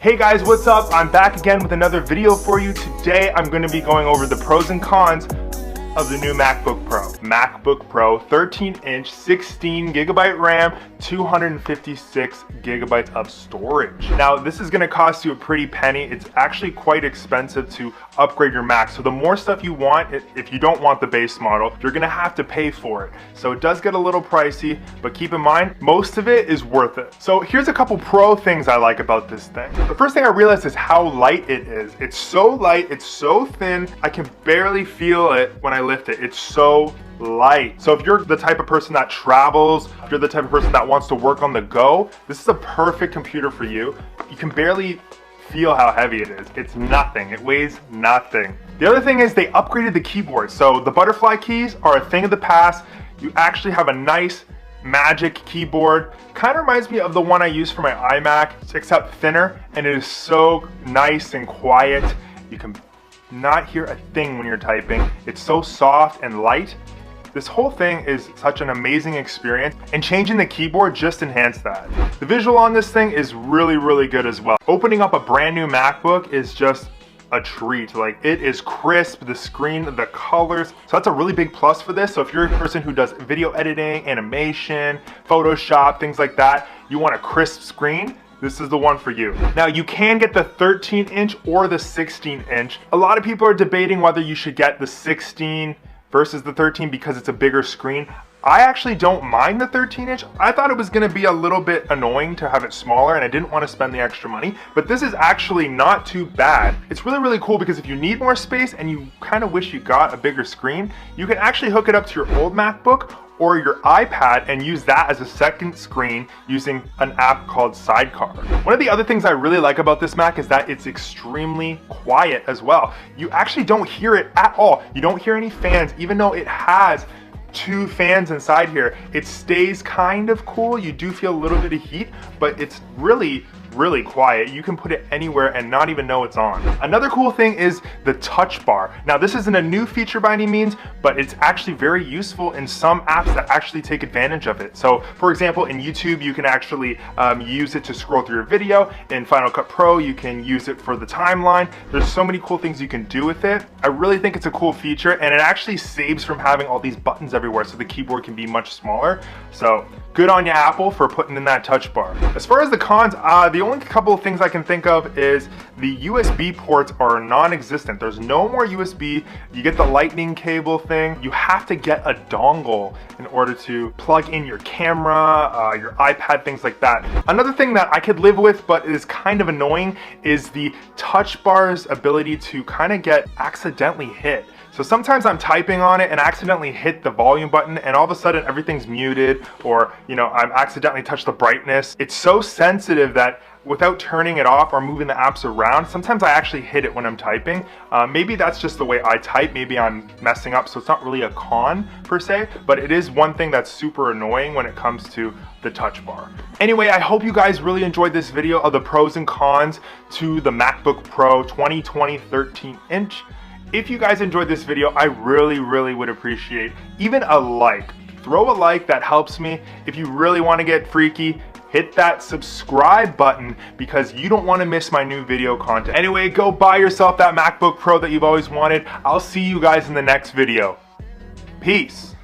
Hey guys, what's up? I'm back again with another video for you. Today I'm going to be going over the pros and cons of the new MacBook Pro. MacBook Pro, 13-inch, 16GB RAM, 256 gigabytes of storage. Now, this is gonna cost you a pretty penny. It's actually quite expensive to upgrade your Mac. So the more stuff you want, if you don't want the base model, you're gonna have to pay for it. So it does get a little pricey, but keep in mind, most of it is worth it. So here's a couple pro things I like about this thing. The first thing I realized is how light it is. It's so light, it's so thin, I can barely feel it when I lift it. It's so light. So if you're the type of person that travels, if you're the type of person that wants to work on the go, this is a perfect computer for you. You can barely feel how heavy it is. It's nothing. It weighs nothing. The other thing is they upgraded the keyboard. So the butterfly keys are a thing of the past. You actually have a nice Magic keyboard. Kind of reminds me of the one I use for my iMac, except thinner, and it is so nice and quiet. You can not hear a thing when you're typing. It's so soft and light. This whole thing is such an amazing experience, and changing the keyboard just enhanced that. The visual on this thing is really good as well. Opening up a brand new MacBook is just a treat. Like, it is crisp, the screen, the colors. So that's a really big plus for this. So if you're a person who does video editing, animation, Photoshop, things like that, you want a crisp screen, this is the one for you. Now, you can get the 13-inch or the 16-inch. A lot of people are debating whether you should get the 16 versus the 13 because it's a bigger screen. I actually don't mind the 13-inch. I thought it was gonna be a little bit annoying to have it smaller, and I didn't want to spend the extra money, but this is actually not too bad. It's really cool because if you need more space and you kind of wish you got a bigger screen, you can actually hook it up to your old MacBook or your iPad and use that as a second screen using an app called Sidecar. One of the other things I really like about this Mac is that it's extremely quiet as well. You actually don't hear it at all. You don't hear any fans, even though it has 2 fans inside here. It stays kind of cool. You do feel a little bit of heat, but it's really quiet. You can put it anywhere and not even know it's on. Another cool thing is the touch bar. Now, this isn't a new feature by any means, but it's actually very useful in some apps that actually take advantage of it. So for example, in YouTube, you can actually use it to scroll through your video. In Final Cut Pro, you can use it for the timeline. There's so many cool things you can do with it. I really think it's a cool feature, and it actually saves from having all these buttons everywhere, so the keyboard can be much smaller. So good on you, Apple, for putting in that touch bar. As far as the cons, the only couple of things I can think of is the USB ports are non-existent. There's no more USB. You get the lightning cable thing. You have to get a dongle in order to plug in your camera, your iPad, things like that. Another thing that I could live with but is kind of annoying is the touch bar's ability to kind of get accidentally hit. So sometimes I'm typing on it and accidentally hit the volume button, and all of a sudden everything's muted, or I've accidentally touched the brightness. It's so sensitive that without turning it off or moving the apps around, sometimes I actually hit it when I'm typing. Maybe that's just the way I type. Maybe I'm messing up, so it's not really a con per se, but it is one thing that's super annoying when it comes to the touch bar. Anyway, I hope you guys really enjoyed this video of the pros and cons to the MacBook Pro 2020 13-inch. If you guys enjoyed this video, I really would appreciate even a like. Throw a like, that helps me. If you really want to get freaky, hit that subscribe button because you don't want to miss my new video content. Anyway, go buy yourself that MacBook Pro that you've always wanted. I'll see you guys in the next video. Peace.